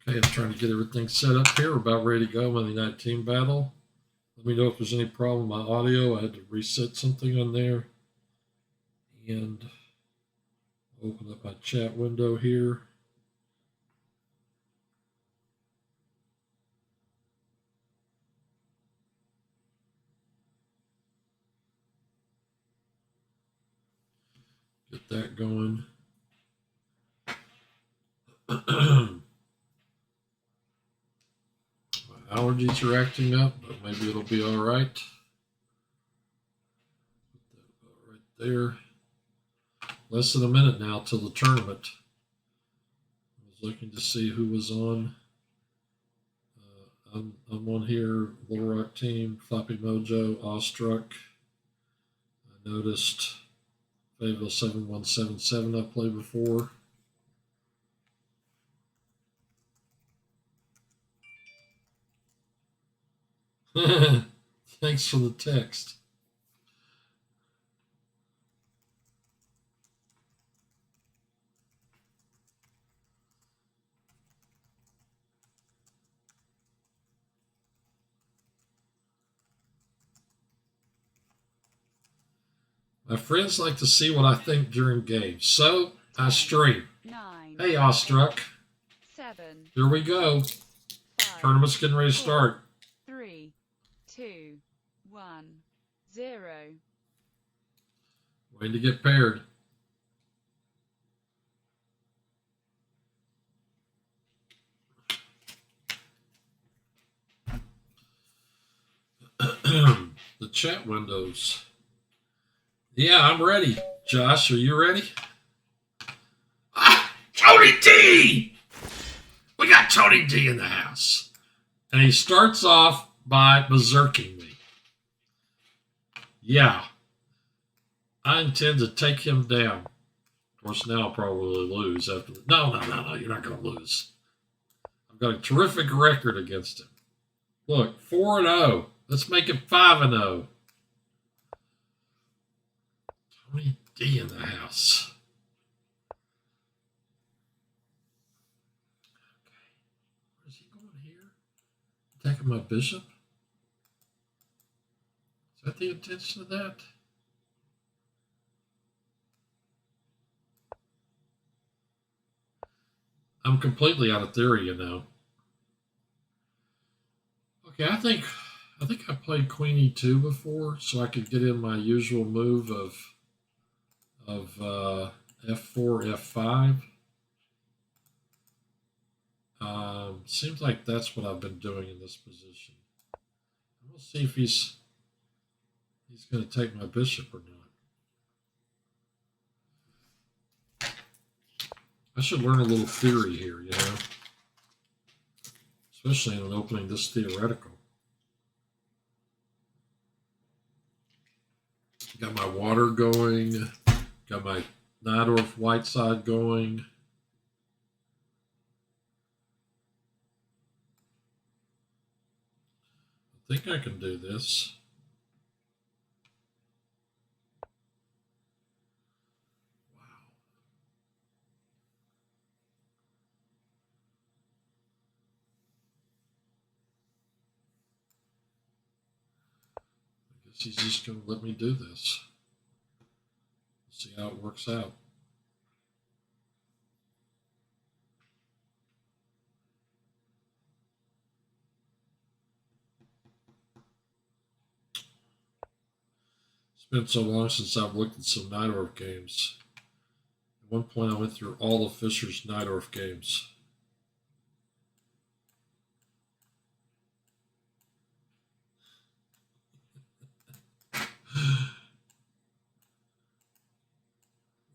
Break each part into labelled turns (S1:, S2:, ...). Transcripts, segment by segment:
S1: Okay, I'm trying to get everything set up here. We're about ready to go. Monday Night Team Battle. Let me know if there's any problem with my audio. I had to reset something on there. And open up my chat window here. Get that going. My allergies are acting up, but maybe it'll be all right. Put that right there. Less than a minute now till the tournament. I was looking to see who was on. I'm on here. Little Rock Team, Floppy Mojo, Awestruck. I noticed Fayetteville 7177 I played before. Thanks for the text. My friends like to see what I think during games, so I stream.
S2: 9,
S1: Hey, Awestruck.
S2: 7.
S1: Here we go.
S2: 5,
S1: Tournament's getting ready to
S2: 4,
S1: start.
S2: 3, 2, 1, 0.
S1: Waiting to get paired. The chat windows. Yeah, I'm ready. Josh, are you ready? Tony D! We got Tony D in the house. And he starts off by berserking me. Yeah. I intend to take him down. Of course, now I'll probably lose after the. No, you're not going to lose. I've got a terrific record against him. Look, 4-0. Let's make it 5-0. Tony D in the house. Okay. Where's he going here? Attacking my bishop? Is that the intention of that? I'm completely out of theory, you know. Okay, I think I played Queen E2 before, so I could get in my usual move of F4, F5. Seems like that's what I've been doing in this position. We'll see if he's going to take my bishop or not. I should learn a little theory here, you know, especially in an opening this theoretical. Got my water going, got my Najdorf white side going. I think I can do this. Wow. I guess he's just going to let me do this. See how it works out. It's been so long since I've looked at some Najdorf games. At one point, I went through all of Fischer's Najdorf games.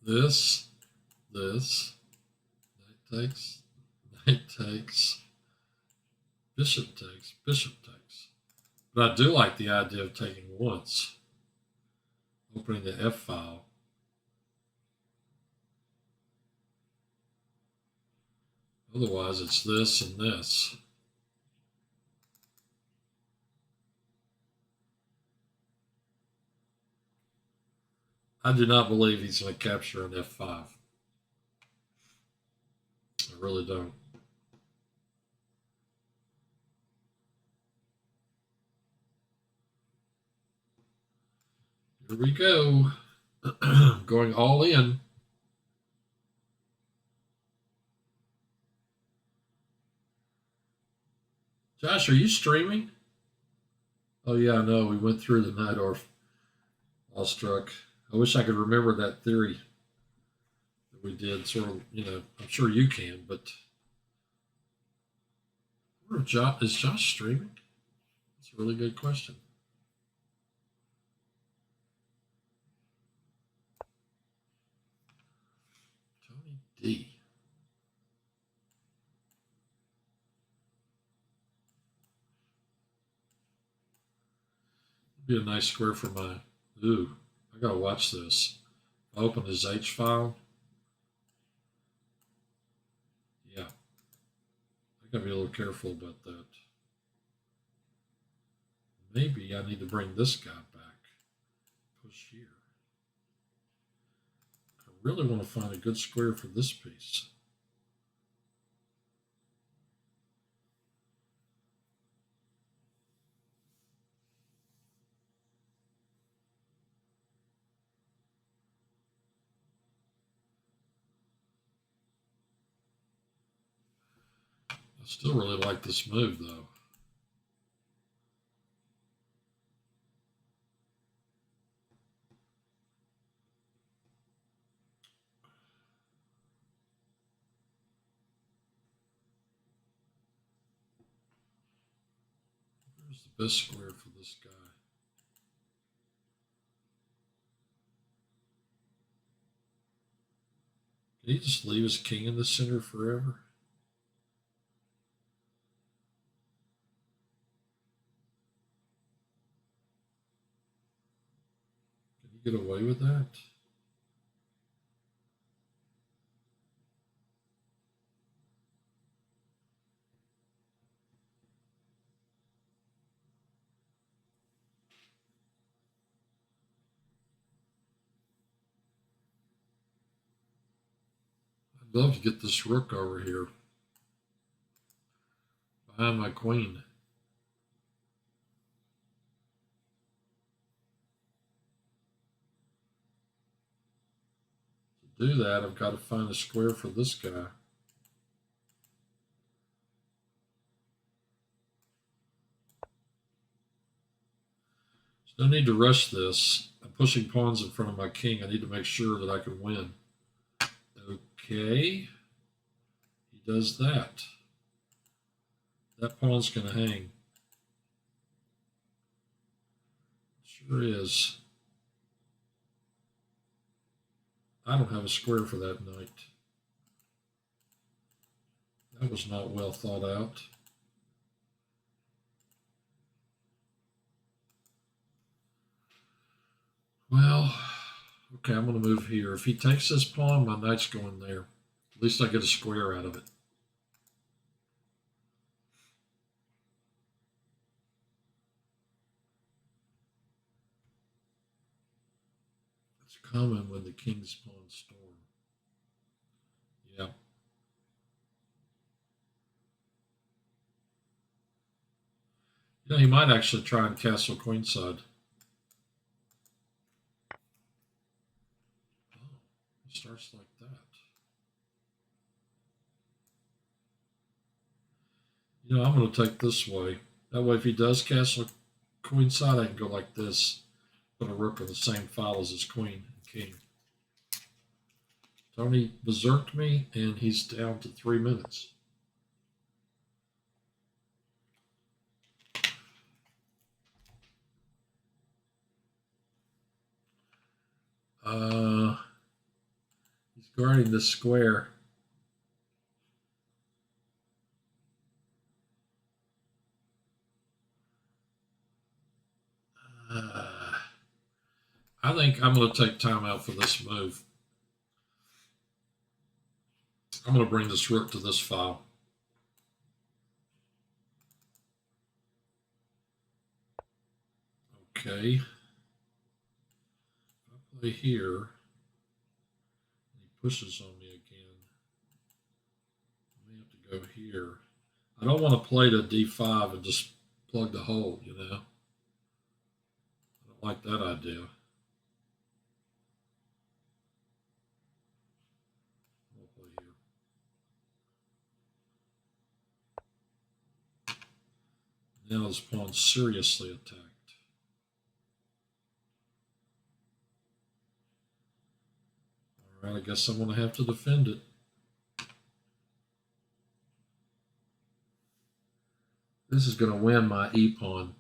S1: This, knight takes, bishop takes. But I do like the idea of taking once, opening the F file. Otherwise, it's this and this. I do not believe he's going to capture an F5. I really don't. Here we go. Going all in. Josh, are you streaming? Oh, yeah, I know. We went through the Najdorf Awestruck. I wish I could remember that theory that we did. Sort of, I'm sure you can, but is Josh streaming? That's a really good question. Tony D. Be a nice square for my. Ooh, I gotta watch this. If I open his H file. Yeah, I gotta be a little careful about that. Maybe I need to bring this guy back. Push here. I really want to find a good square for this piece. I still really like this move, though. Where's the best square for this guy? Can he just leave his king in the center forever? Can he get away with that? I'd love to get this rook over here behind my queen. To do that, I've got to find a square for this guy. There's no need to rush this. I'm pushing pawns in front of my king. I need to make sure that I can win. Okay. He does that. That pawn's going to hang. Sure is. I don't have a square for that knight. That was not well thought out. Well, okay, I'm going to move here. If he takes this pawn, my knight's going there. At least I get a square out of it. It's common when the king's pawn storm. Yeah. He might actually try and castle queenside. Oh, he starts like that. I'm going to take this way. That way, if he does castle queenside, I can go like this. Put a rook on the same file as his queen and king. Tony berserked me, and he's down to 3 minutes. He's guarding this square. I think I'm going to take time out for this move. I'm going to bring this rook to this file. Okay. If I play here, and he pushes on me again, I may have to go here. I don't want to play to d5 and just plug the hole, I don't like that idea. Now his pawn seriously attacked. All right, I guess I'm going to have to defend it. This is going to win my e-pawn.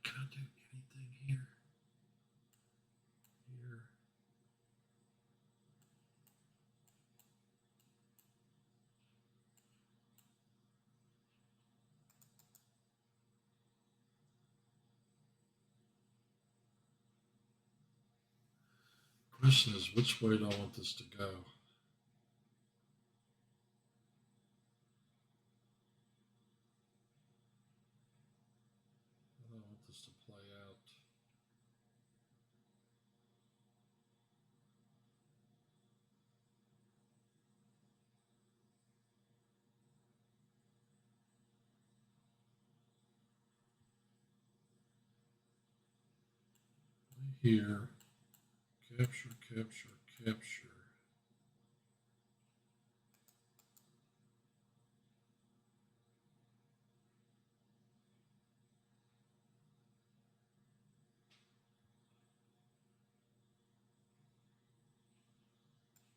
S1: Can I do anything here? Here. Question is, which way do I want this to go? I don't want this to play out. Here, capture, capture, capture.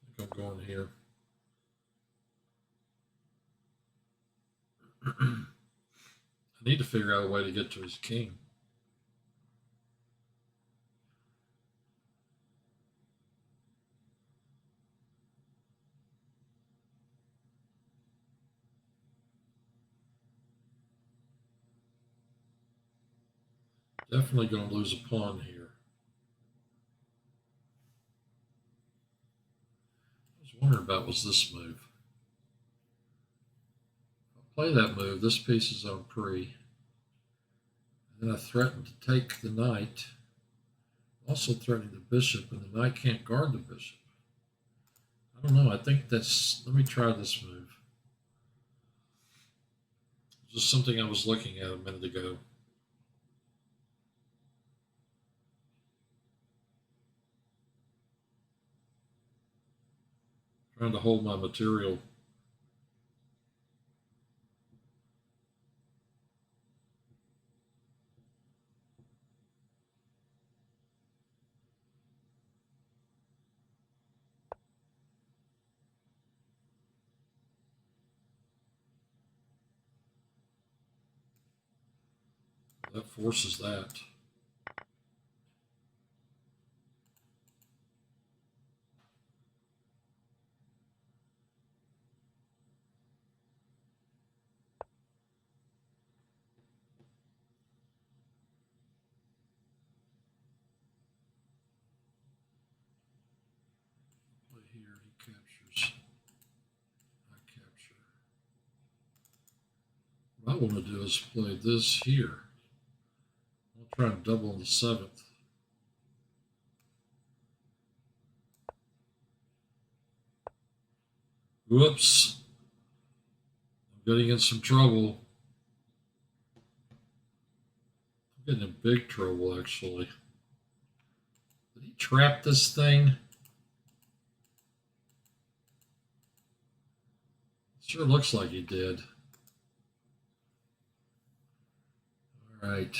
S1: I think I'm going here. I need to figure out a way to get to his king. Definitely going to lose a pawn here. I was wondering about was this move. If I play that move, this piece is on pre. And then I threaten to take the knight. Also threatening the bishop, and the knight can't guard the bishop. I don't know. I think that's... Let me try this move. Just something I was looking at a minute ago. Trying to hold my material. That forces that. Play here, he captures. I capture. What I want to do is play this here. I'll try and double on the 7th. Whoops. I'm getting in some trouble. I'm getting in big trouble, actually. Did he trap this thing? Sure looks like he did. All right.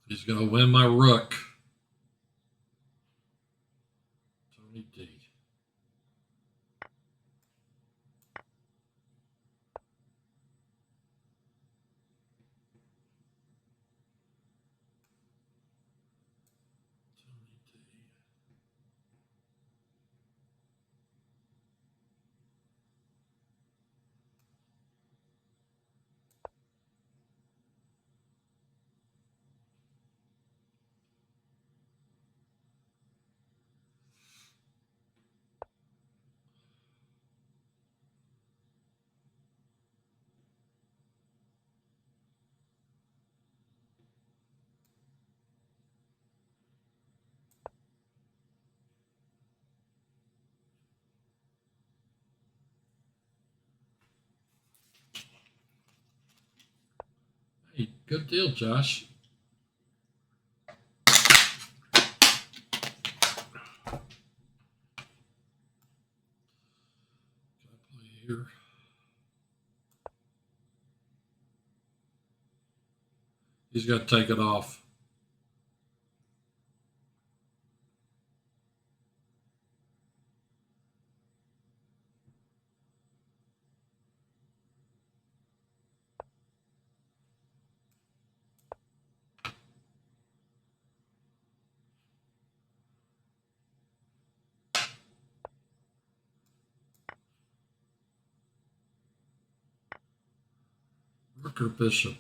S1: He's going to win my rook. Tony D. Tony D. Good deal, Josh. Here. He's got to take it off. Rook or bishop?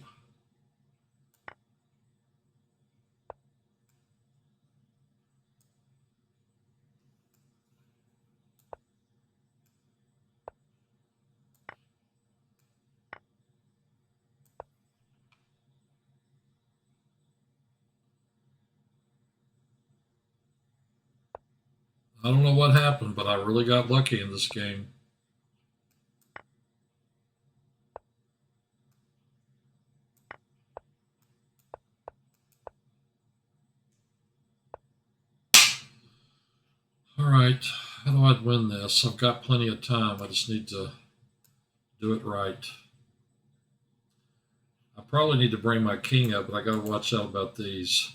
S1: I don't know what happened, but I really got lucky in this game. All right, how do I win this? I've got plenty of time. I just need to do it right. I probably need to bring my king up, but I got to watch out about these.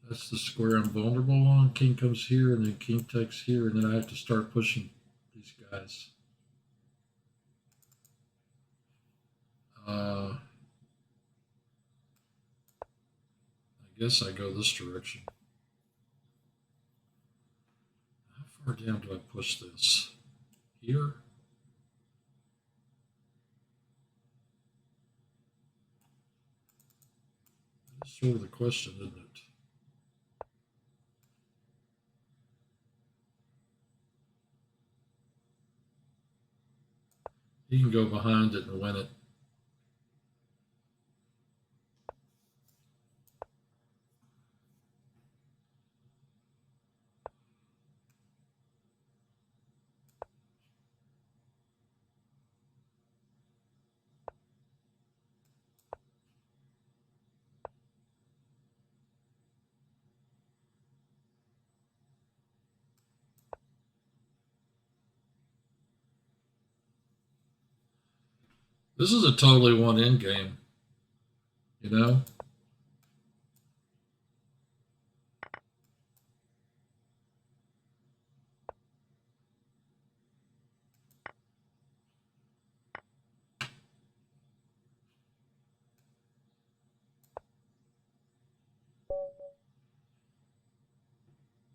S1: That's the square I'm vulnerable on. King comes here, and then king takes here, and then I have to start pushing these guys. I guess I go this direction. How far down do I push this? Here? That's sort of the question, isn't it? You can go behind it and win it. This is a totally one-in game, you know?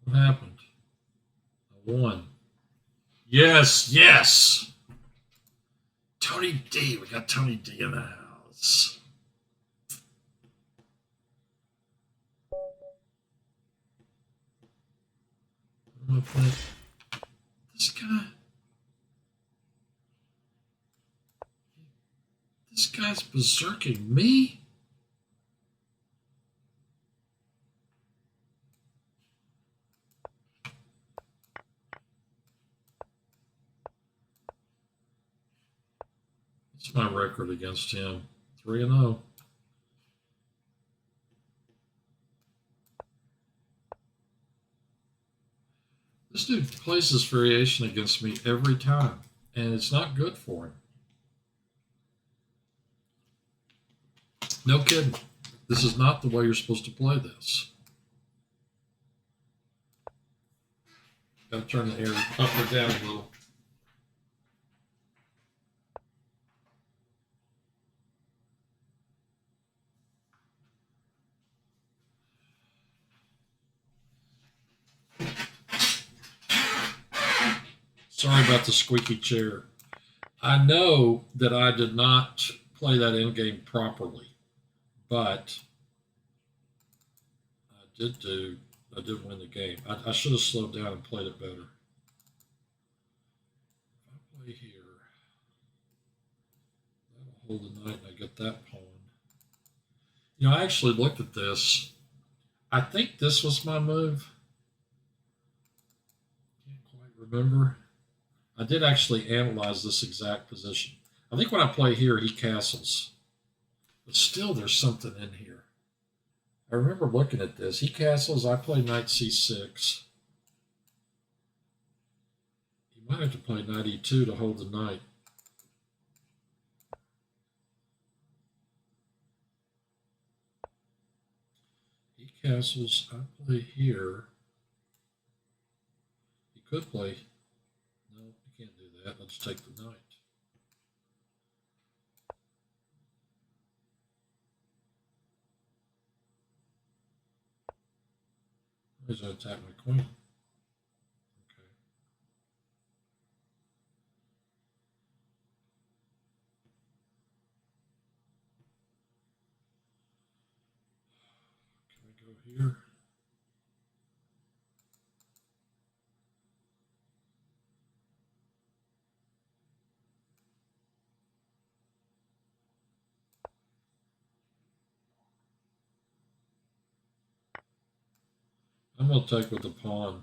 S1: What happened? I won. Yes, yes! Tony D. We got Tony D in the house. This guy's berserking me? What's my record against him? 3-0. This dude plays this variation against me every time, and it's not good for him. No kidding. This is not the way you're supposed to play this. Got to turn the air up or down a little. Sorry about the squeaky chair. I know that I did not play that end game properly, but I did win the game. I should have slowed down and played it better. If I play here, that'll hold the knight and I get that pawn. You know, I actually looked at this. I think this was my move. Can't quite remember. I did actually analyze this exact position. I think when I play here, he castles. But still, there's something in here. I remember looking at this. He castles, I play knight c6. He might have to play knight e2 to hold the knight. He castles, I play here. He could play. No, he can't do that. Let's take the knight. He's going to attack my queen. Okay. Can we go here? I'm going to take with the pawn.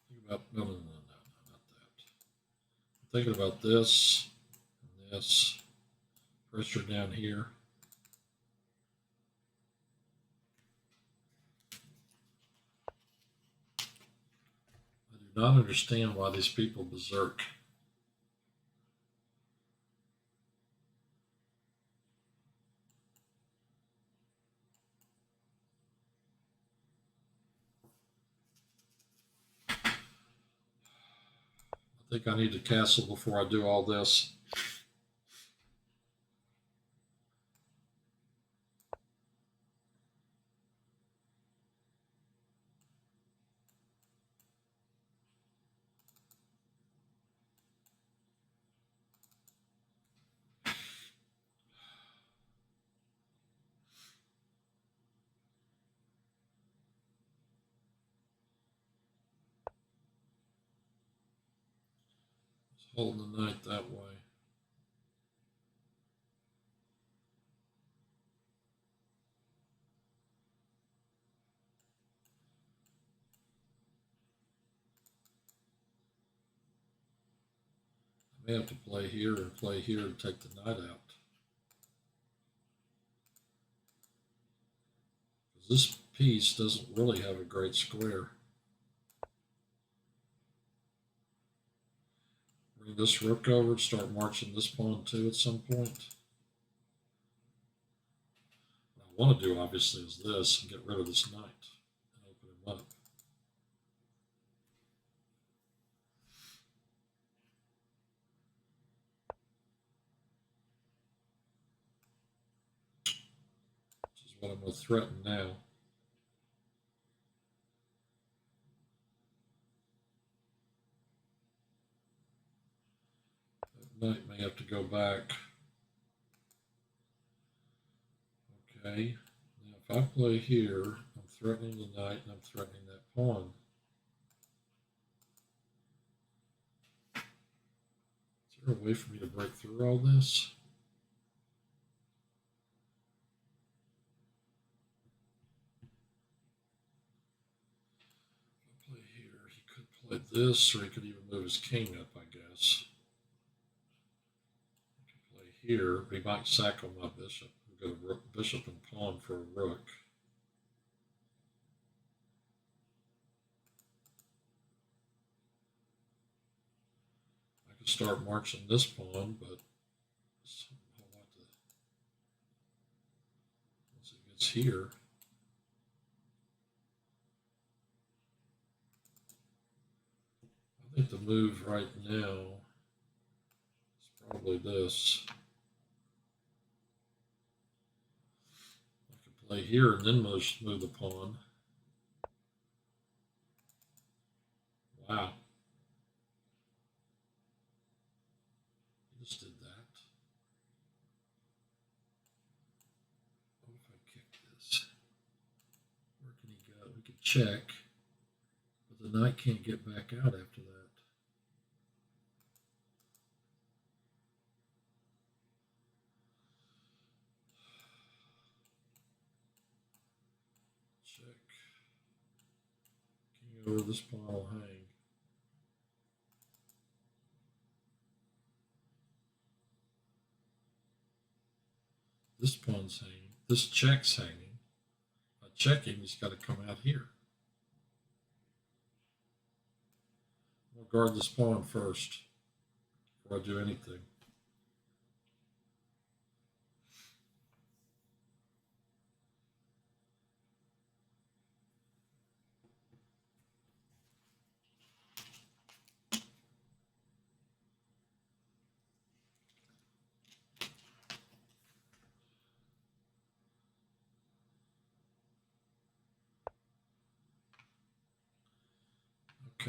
S1: Think about, no, not that. I'm thinking about this and this. Pressure down here. I do not understand why these people berserk. I think I need to castle before I do all this. Just holding the knight that way. I may have to play here and play here and take the knight out. This piece doesn't really have a great square. Bring this rook over and start marching this pawn too at some point. What I want to do obviously is this and get rid of this knight and open him up. Which is what I'm going to threaten now. That knight may have to go back. Okay, now if I play here, I'm threatening the knight and I'm threatening that pawn. Is there a way for me to break through all this? If I play here, he could play this, or he could even move his king up, I guess. He could play here. He might sack on my bishop. We'll go rook, bishop and pawn for a rook. I could start marching this pawn, but once it gets here, I think the move right now is probably this. I could play here and then move the pawn. Wow. He just did that. What if I kick this? Where can he go? We could check, but the knight can't get back out after that. Check. King over, this pawn will hang. This pawn's hanging. This check's hanging. By checking, he's got to come out here. I'm going to guard this pawn first before I do anything.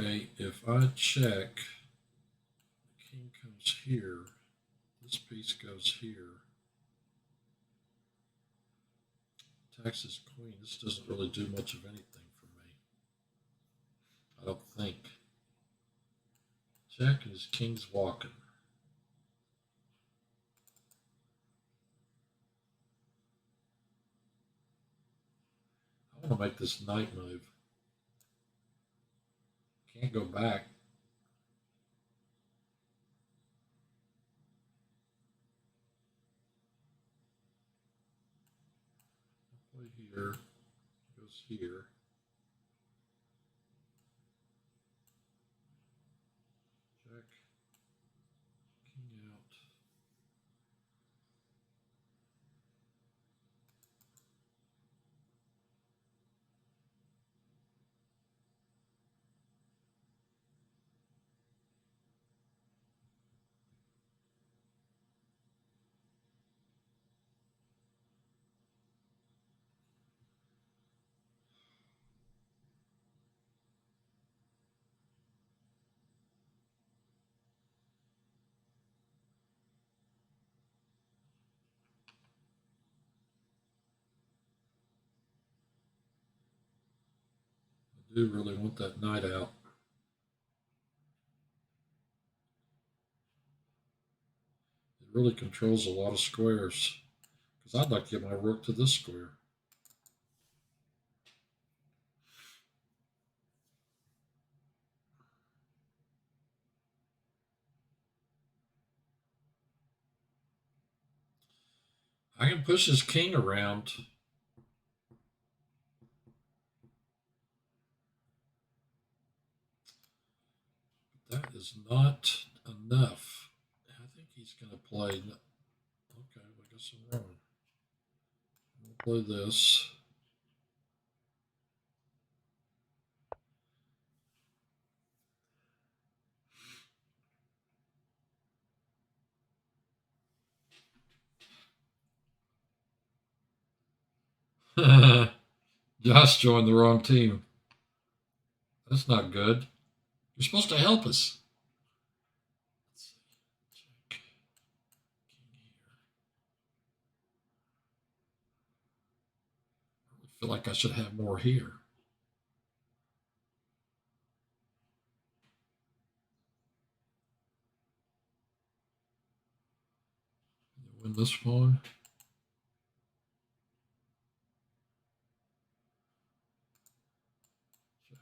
S1: Okay, if I check, the king comes here, this piece goes here, attacks his queen. This doesn't really do much of anything for me, I don't think. Check, and his king's walking. I want to make this knight move. Can't go back. Play here, goes here. Check, king out. I do really want that knight out. It really controls a lot of squares. Because I'd like to get my rook to this square. I can push his king around. But that is not enough. I think he's going to play. Okay, I guess I'm wrong. I'm going to play this. Josh joined the wrong team. That's not good. You're supposed to help us. Let's see. Check. King here. I really feel like I should have more here. You win this pawn.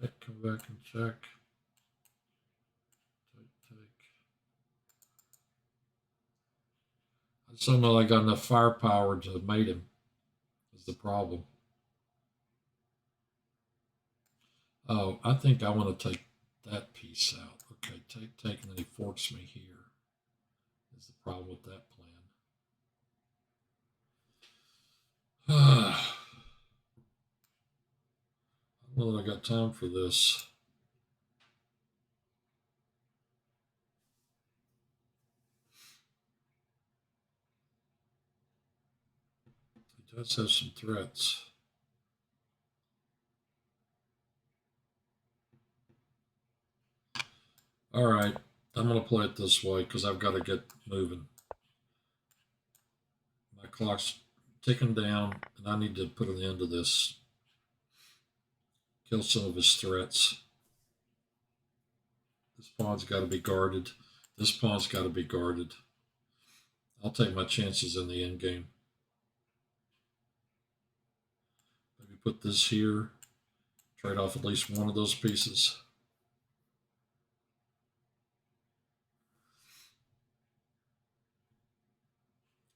S1: Check, come back and check. Take. I just don't know I got enough firepower to mate him, is the problem. Oh, I think I want to take that piece out. Okay, take, and then he forks me here. Is the problem with that plan. I don't know that I got time for this. He does have some threats. All right, I'm going to play it this way because I've got to get moving. My clock's ticking down, and I need to put an end to this. Kill some of his threats. This pawn's got to be guarded. This pawn's got to be guarded. I'll take my chances in the end game. Maybe put this here. Trade off at least one of those pieces.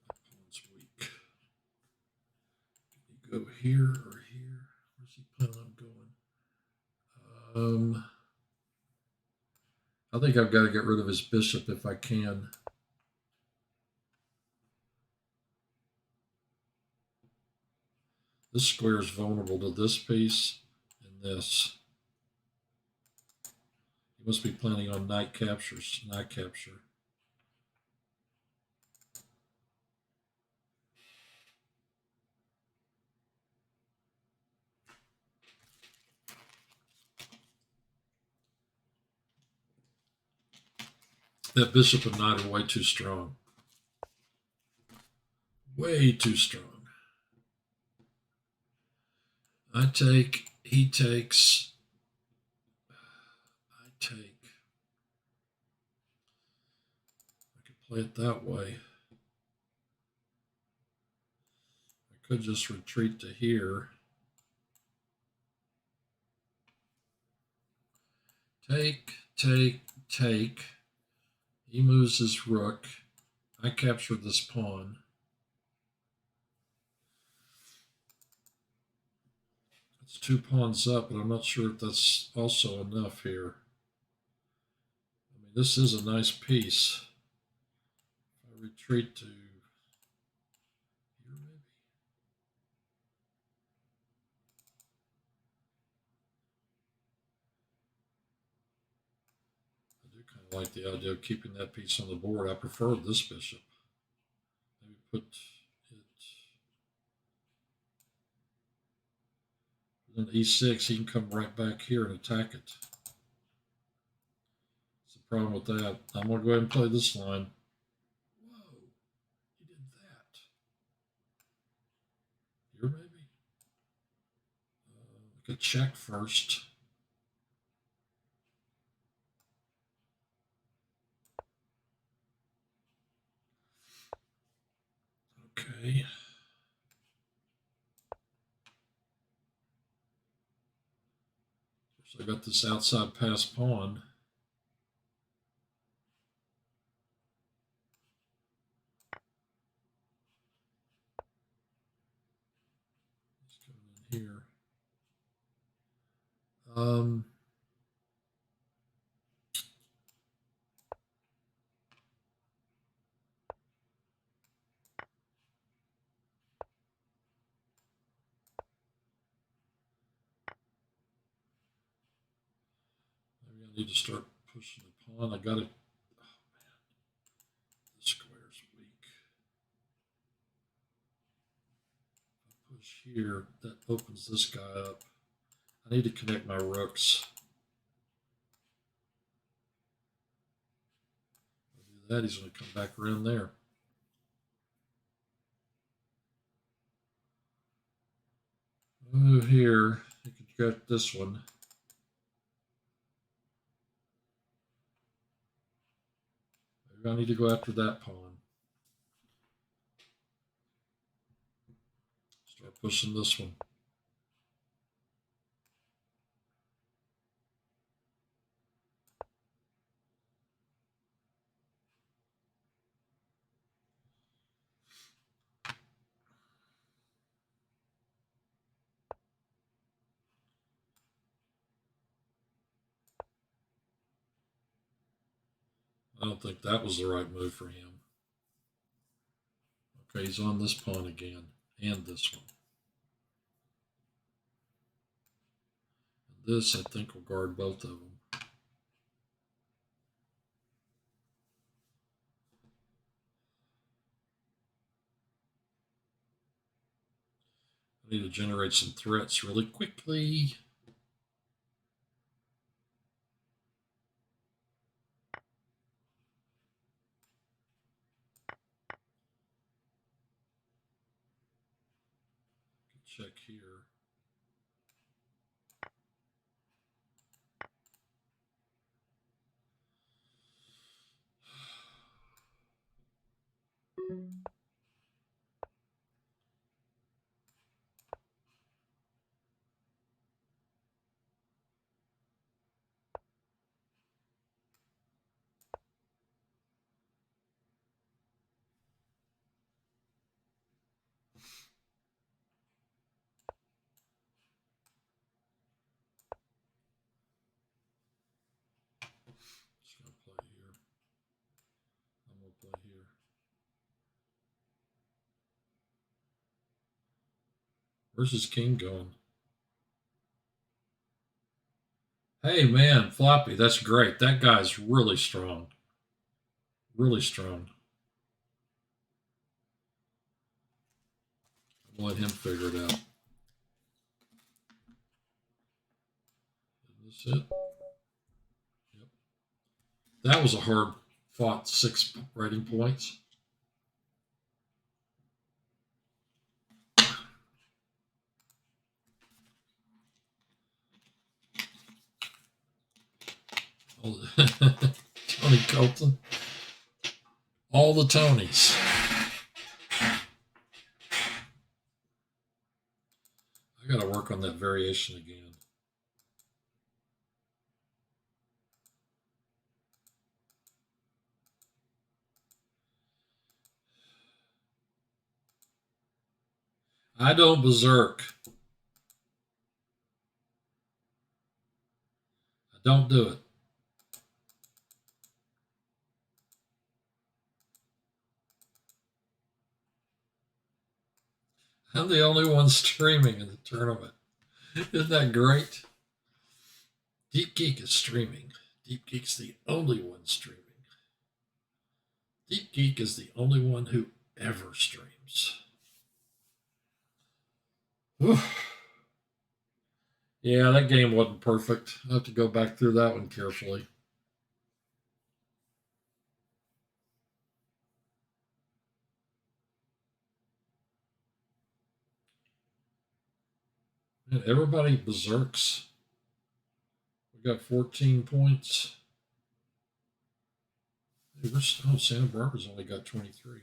S1: That pawn's weak. go here or here. Where's he planning on going? I think I've got to get rid of his bishop if I can. This square is vulnerable to this piece and this. He must be planning on knight capture. That bishop and knight are way too strong. Way too strong. I take, he takes, I take. I could play it that way. I could just retreat to here. Take, take, take. He moves his rook. I capture this pawn. It's 2 pawns up, but I'm not sure if that's also enough here. I mean, this is a nice piece. If I retreat to here, maybe. I do kind of like the idea of keeping that piece on the board. I prefer this bishop. Maybe put it. Then e6, he can come right back here and attack it. What's the problem with that? I'm going to go ahead and play this line. Whoa, he did that. Here, maybe? We could check first. Okay. So I got this outside pass pawn. It's coming in here. Maybe I need to start pushing the pawn. I got it. Oh man, this square's weak. If I push here, that opens this guy up. I need to connect my rooks. If I do that, he's going to come back around there. Move here. You can get this one. Maybe I need to go after that pawn. Start pushing this one. I don't think that was the right move for him. Okay, he's on this pawn again, and this one. And this, I think, will guard both of them. I need to generate some threats really quickly. Check here. Where's his king going? Hey, man, Floppy, that's great. That guy's really strong. Really strong. I'll let him figure it out. Is this it? Yep. That was a hard fought 6 rating points. Tony Colton. All the Tonys. I got to work on that variation again. I don't berserk. I don't do it. I'm the only one streaming in the tournament. Isn't that great? Deep Geek is streaming. Deep Geek's the only one streaming. Deep Geek is the only one who ever streams. Whew. Yeah, that game wasn't perfect. I have to go back through that one carefully. Man, everybody berserks. We got 14 points. Hey, Santa Barbara's only got 23.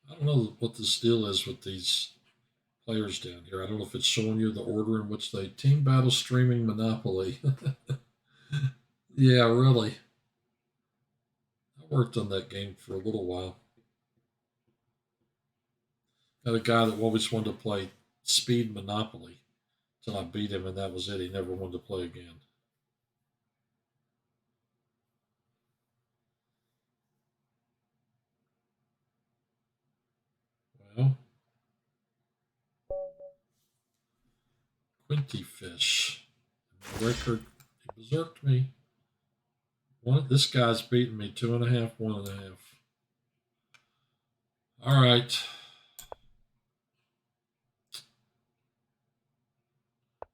S1: I don't know what this deal is with these players down here. I don't know if it's showing you the order in which they team battle streaming Monopoly. Yeah, really. I worked on that game for a little while. Got a guy that always wanted to play Speed Monopoly until I beat him, and that was it. He never wanted to play again. Well, Quinty Fish. My record, he berserked me. This guy's beating me 2.5, 1.5. All right.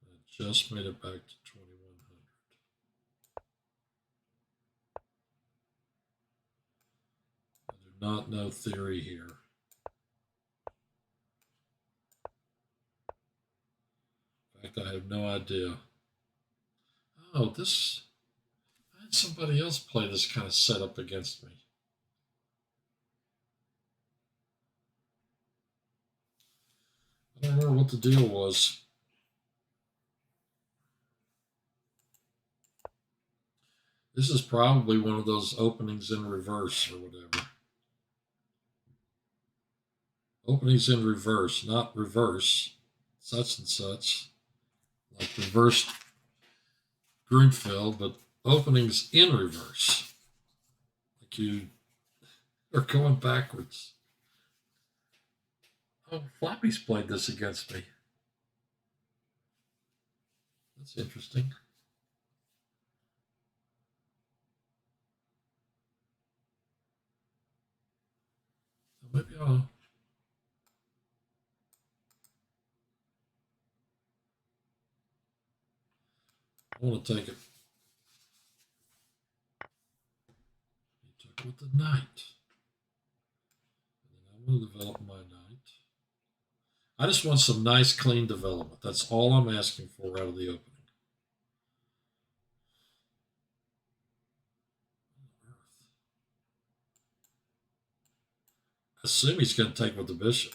S1: I just made it back to 2100. I do not know theory here. In fact, I have no idea. Oh, this. I had somebody else play this kind of setup against me. I don't remember what the deal was. This is probably one of those openings in reverse or whatever. Openings in reverse, not reverse, such and such, like reversed Grunfeld, but openings in reverse. Like you are going backwards. Oh, Floppy's played this against me. That's interesting. Maybe I'll. I want to take it. He took it with the knight. And then I'm going to develop my knight. I just want some nice, clean development. That's all I'm asking for out of the opening. I assume he's going to take with the bishop.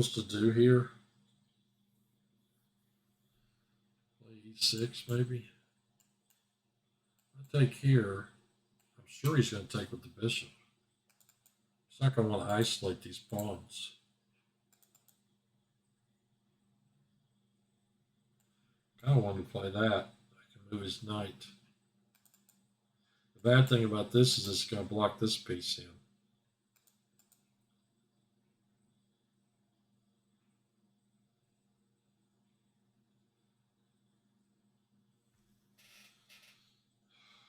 S1: supposed to do here? Play e6 maybe? I take here. I'm sure he's going to take with the bishop. He's not going to want to isolate these pawns. I kind of want to play that. I can move his knight. The bad thing about this is it's going to block this piece in.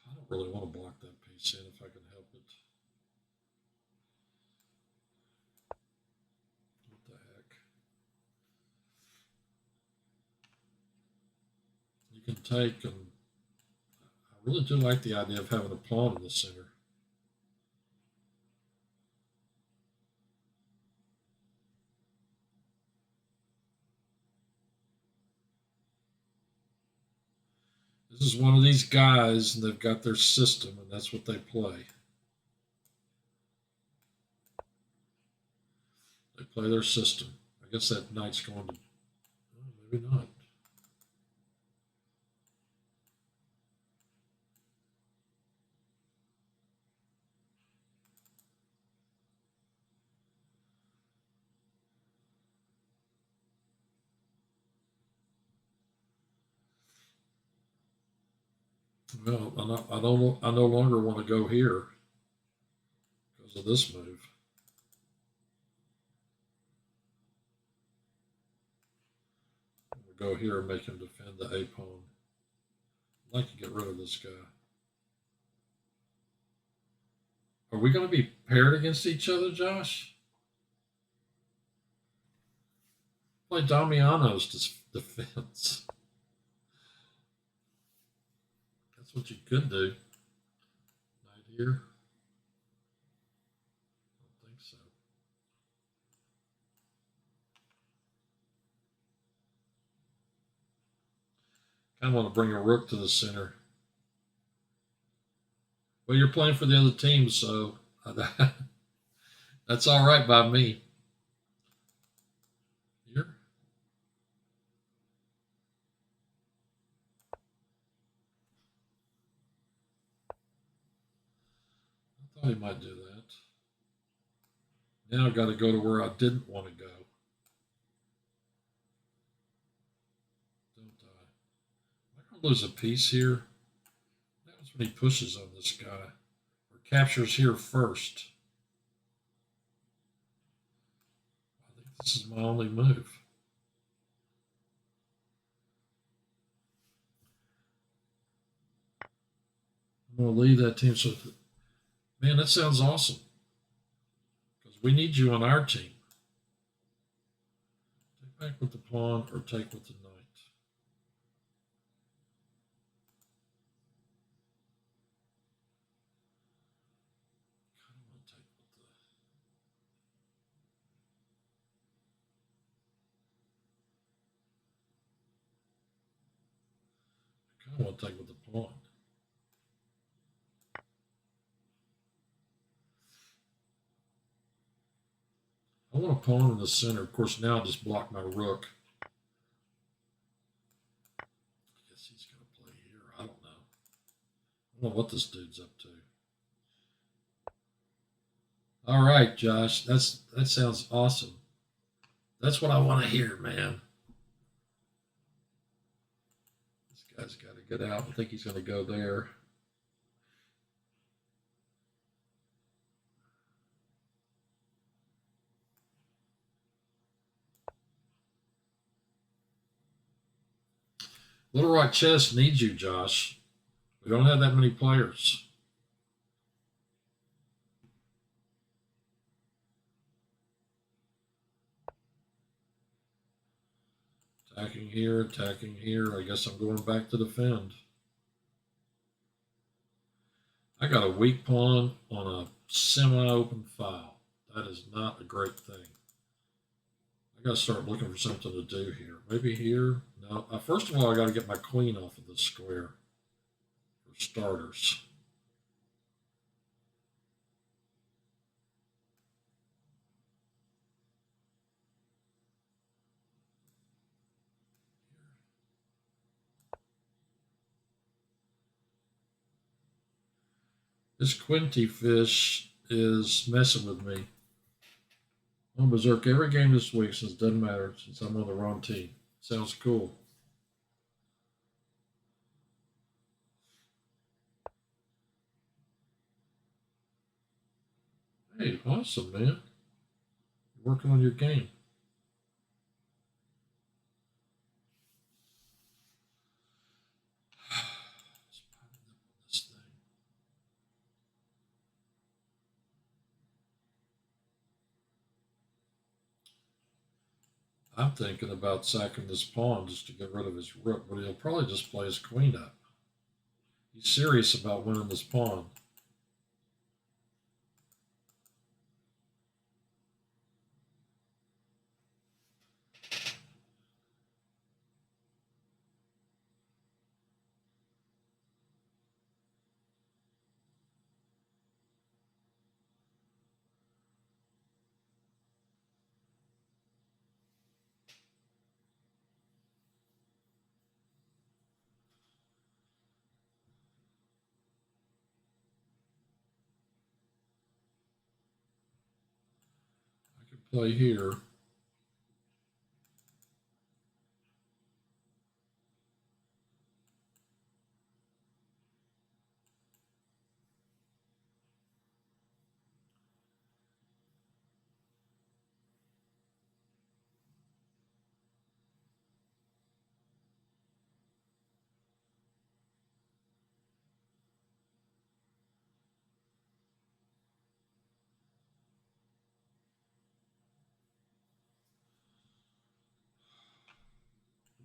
S1: I don't really want to block that piece in if I can help it. What the heck? You can take, and I really do like the idea of having a pawn in the center. This is one of these guys, and they've got their system, and that's what they play. They play their system. I guess that knight's going to... Oh, maybe not. Well, I no longer want to go here because of this move. We'll go here and make him defend the A pawn. I'd like to get rid of this guy. Are we going to be paired against each other, Josh? Play Damiano's defense. That's what you could do. Knight here. I don't think so. I want to bring a rook to the center. Well, you're playing for the other team, so that's all right by me. Here. I thought he might do that. Now I've got to go to where I didn't want to go. Don't I? Am I going to lose a piece here? That was when he pushes on this guy. Or captures here first. I think this is my only move. I'm going to leave that team. So, man, that sounds awesome. Because we need you on our team. Take back with the pawn or take with the knight. I want to take with the pawn. I want a pawn in the center. Of course, now I just block my rook. I guess he's going to play here. I don't know. I don't know what this dude's up to. All right, Josh. That sounds awesome. That's what I want to hear, man. This guy's got to get out. I think he's going to go there. Little Rock Chess needs you, Josh. We don't have that many players. Attacking here, attacking here. I guess I'm going back to defend. I got a weak pawn on a semi-open file. That is not a great thing. I got to start looking for something to do here. Maybe here? No. First of all, I got to get my queen off of the square for starters. This Quinty fish is messing with me. I'm berserk every game this week since it doesn't matter since I'm on the wrong team. Sounds cool. Hey, awesome, man. You're working on your game. This thing. I'm thinking about sacking this pawn just to get rid of his rook, but he'll probably just play his queen up. He's serious about winning this pawn. I could play here.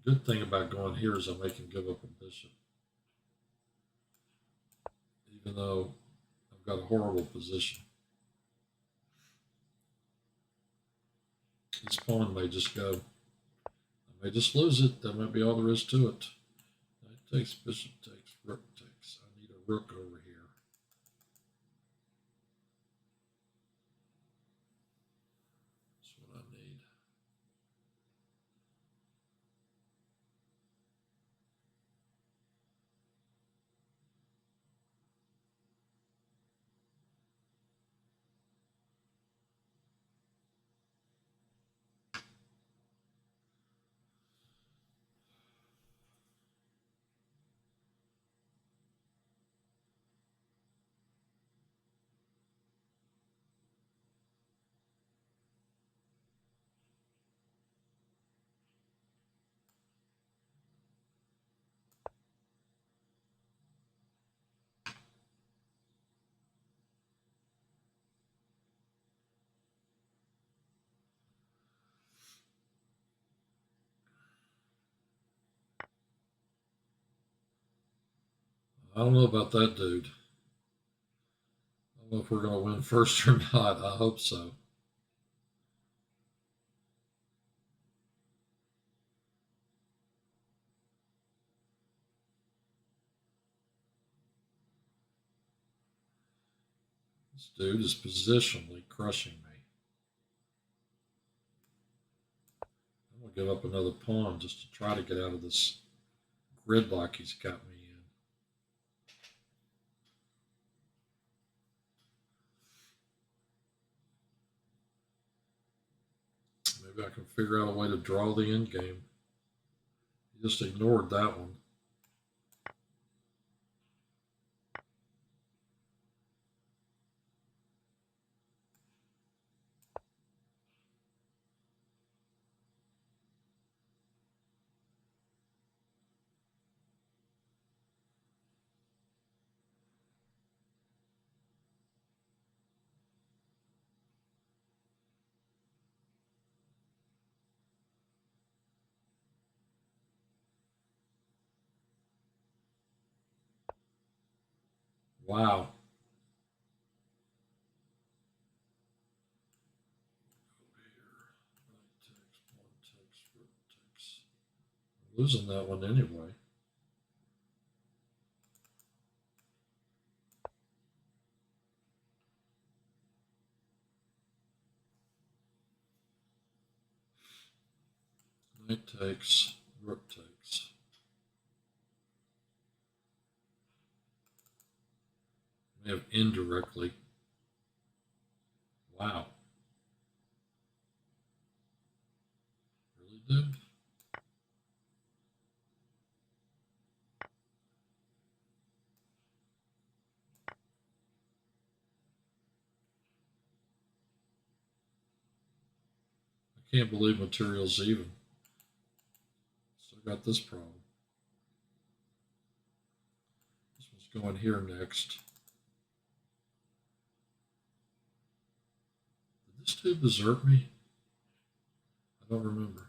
S1: The good thing about going here is I make him give up a bishop. Even though I've got a horrible position. This pawn may just go. I may just lose it. That might be all there is to it. Knight takes, bishop takes, rook takes. I need a rook over here. That's what I need. I don't know about that dude. I don't know if we're going to win first or not. I hope so. This dude is positionally crushing me. I'm going to give up another pawn just to try to get out of this gridlock he's got me in. Maybe I can figure out a way to draw the end game. He just ignored that one. Wow. I'm losing that one anyway. Knight takes, rook takes. have indirectly. Wow. Really, dude? I can't believe material's even. So I got this problem. This one's going here next. Did this dude desert me? I don't remember.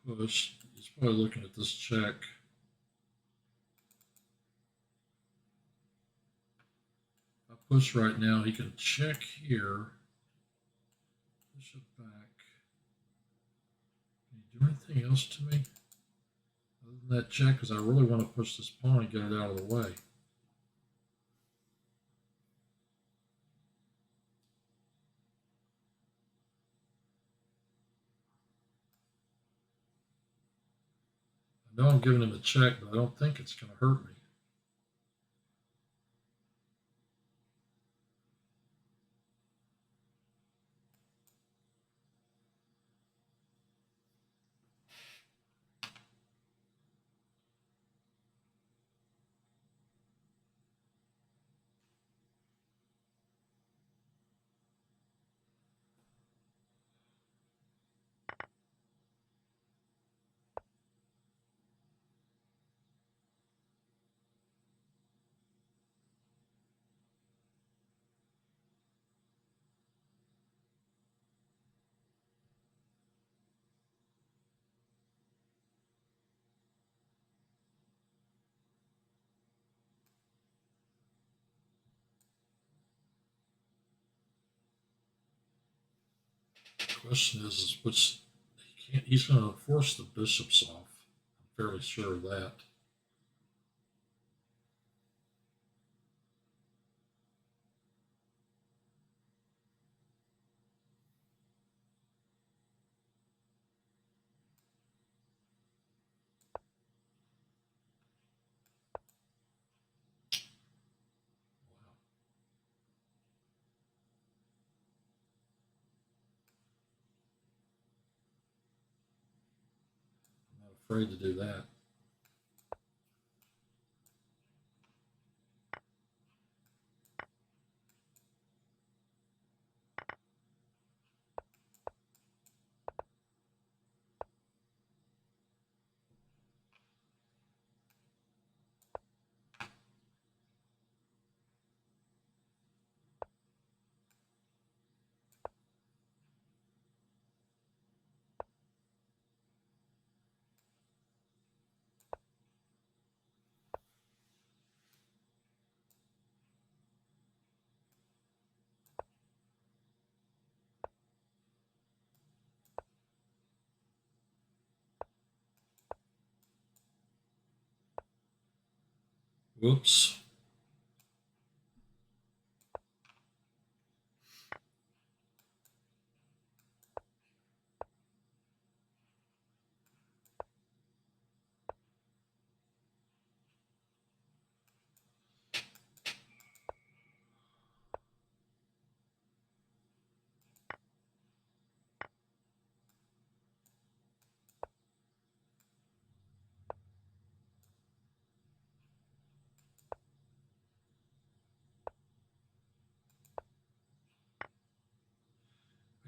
S1: Push. He's probably looking at this check. If I push right now, he can check here. Push it back. Can he do anything else to me? Other than that check, because I really want to push this pawn and get it out of the way. I know I'm giving him a check, but I don't think it's going to hurt me. The question is which he's going to force the bishops off. I'm fairly sure of that. I'm not afraid to do that. Whoops.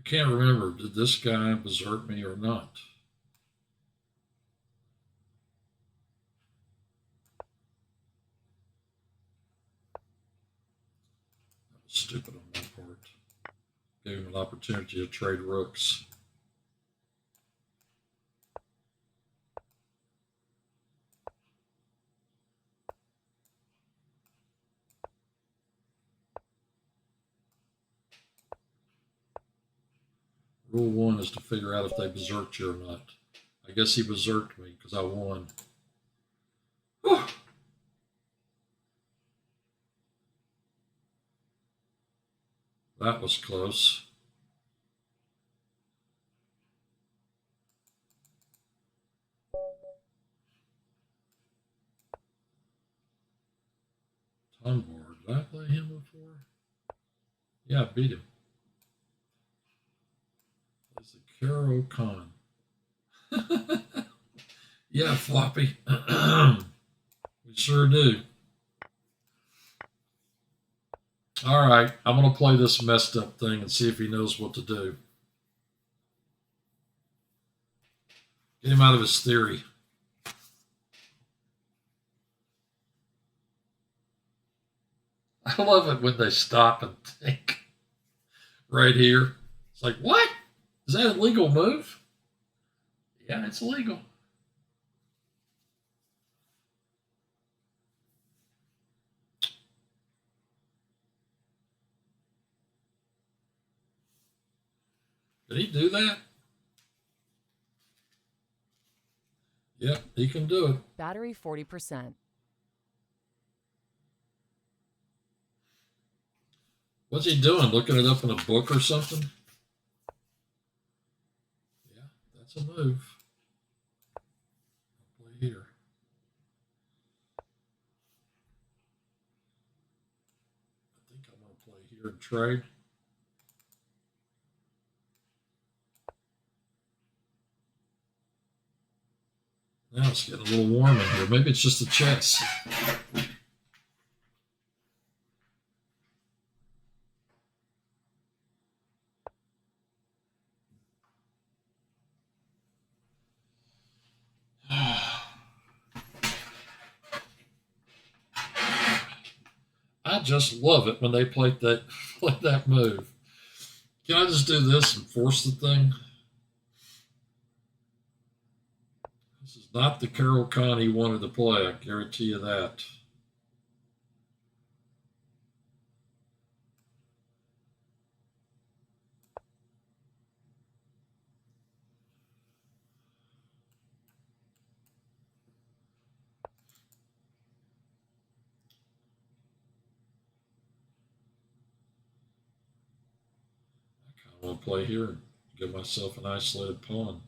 S1: can't remember, did this guy berserk me or not? That was stupid on my part. Gave him an opportunity to trade rooks. Rule 1 is to figure out if they berserked you or not. I guess he berserked me because I won. Whew. That was close. Tunbar, did I play him before? Yeah, I beat him. It's the Karo Khan. Yeah, Floppy. We sure do. All right, I'm going to play this messed up thing and see if he knows what to do. Get him out of his theory. I love it when they stop and think. Right here. It's like, what? Is that a legal move? Yeah, it's legal. Did he do that? Yep, he can do it.
S3: Battery 40%.
S1: What's he doing? Looking it up in a book or something? Yeah, that's a move. I'll play here. I think I'm going to play here and trade. Now it's getting a little warm in here. Maybe it's just the chess. I just love it when they play that move. Can I just do this and force the thing? This is not the Karo Khan he wanted to play, I guarantee you that. I want to play here and give myself an isolated pawn,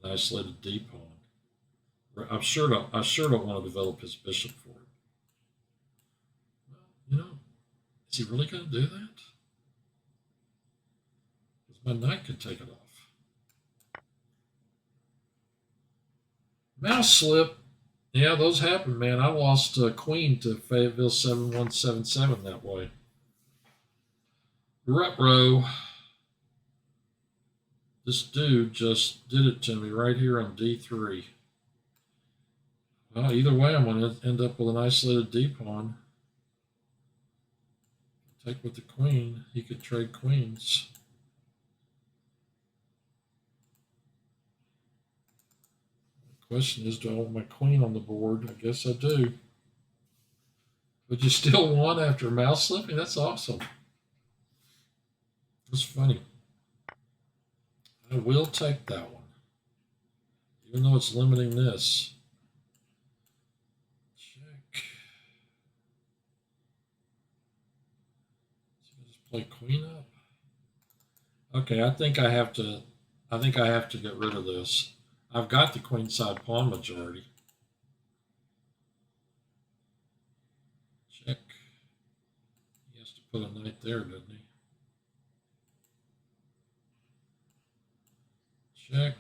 S1: an isolated D pawn. I sure don't want to develop his bishop for it. Well, you know, is he really going to do that? Because my knight could take it off. Mouse slip. Yeah, those happen, man. I lost queen to Fayetteville 7177 that way. Ruh-roh. This dude just did it to me right here on D3. Well, either way, I'm going to end up with an isolated D pawn. Take with the queen. He could trade queens. The question is, do I want my queen on the board? I guess I do. But you still won after mouse slipping? That's awesome. That's funny. I will take that one. Even though it's limiting this. Check. So just play queen up. Okay, I think I have to get rid of this. I've got the queenside pawn majority. Check. He has to put a knight there, doesn't he? Check.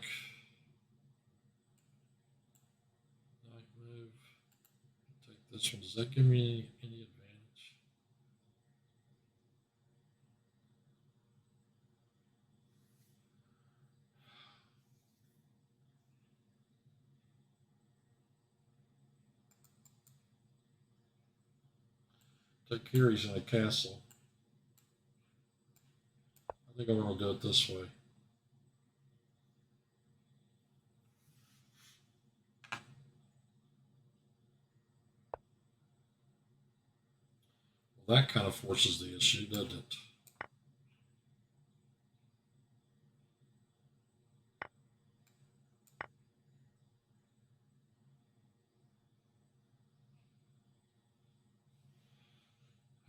S1: Knight move. Take this one. Does that give me any advantage? Take care, he's in a castle. I think I'm going to do it this way. Well, that kind of forces the issue, doesn't it?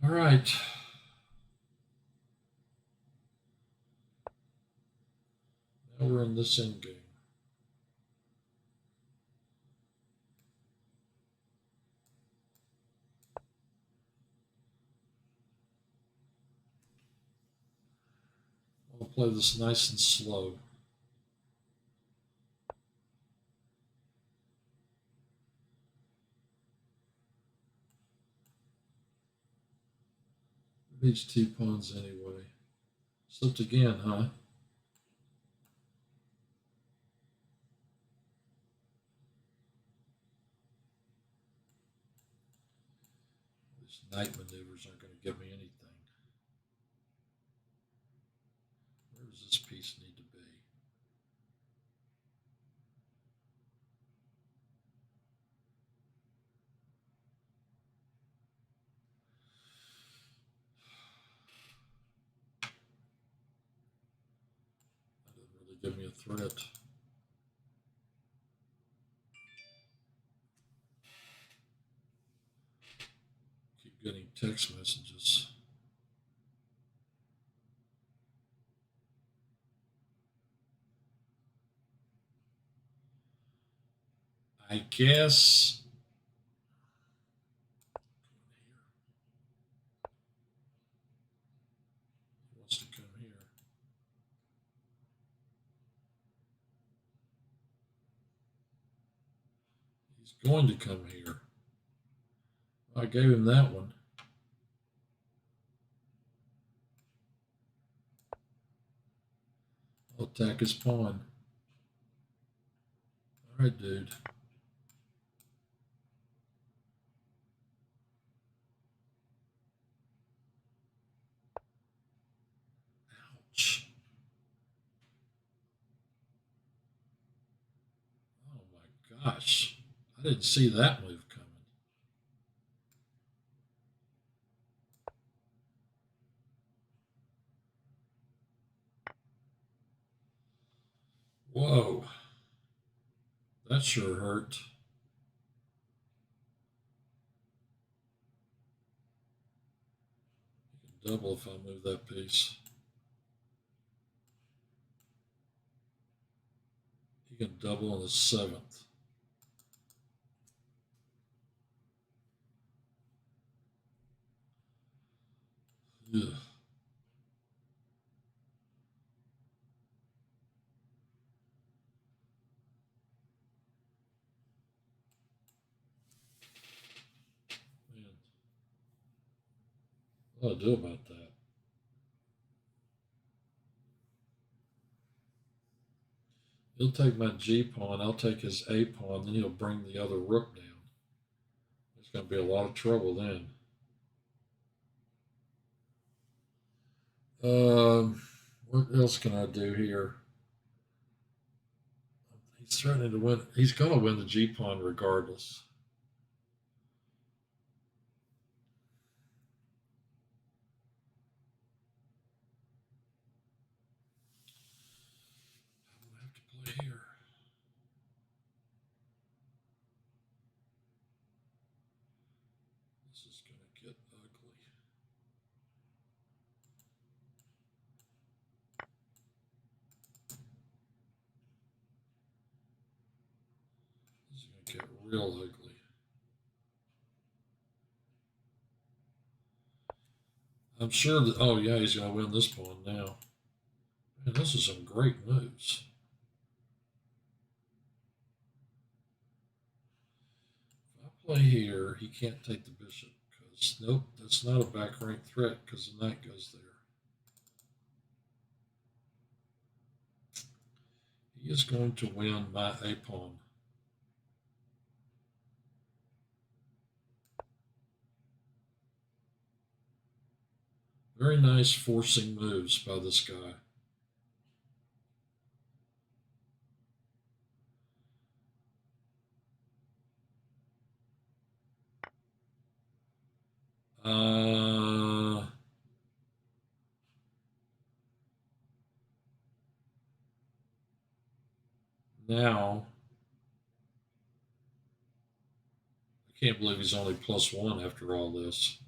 S1: All right. Now we're in this end game. I'll play this nice and slow. These two pawns anyway. Slipped again, huh? These knight maneuvers aren't going to give me anything. Where does this piece need to be? That doesn't really give me a threat. Keep getting text messages. I guess he wants to come here. He's going to come here. I gave him that one. I'll attack his pawn. All right, dude. Ouch. Oh my gosh. I didn't see that move coming. Whoa. That sure hurt. You can double if I move that piece. He can double on the 7th. Ugh. Man, what do I do about that? He'll take my G pawn, I'll take his A pawn, then he'll bring the other rook down. There's going to be a lot of trouble then. What else can I do here? He's threatening to win. He's going to win the G pawn regardless. I'm going to have to play here. This is going to get ugly. This is going to get real ugly. I'm sure that, oh yeah, he's going to win this pawn now. Man, this is some great moves. If I play here, he can't take the bishop because, nope, that's not a back rank threat because the knight goes there. He is going to win my A pawn. Very nice forcing moves by this guy. Now, I can't believe he's only +1 after all this.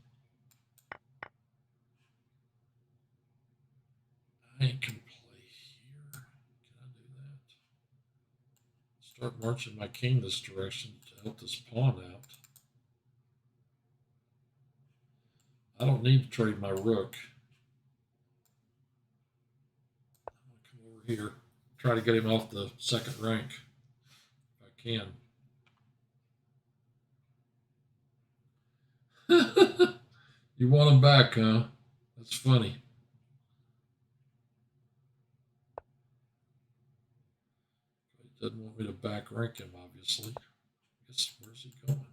S1: I can play here. Can I do that? Start marching my king this direction to help this pawn out. I don't need to trade my rook. I'm going to come over here. Try to get him off the second rank if I can. You want him back, huh? That's funny. He doesn't want me to back rank him, obviously. I guess, where's he going?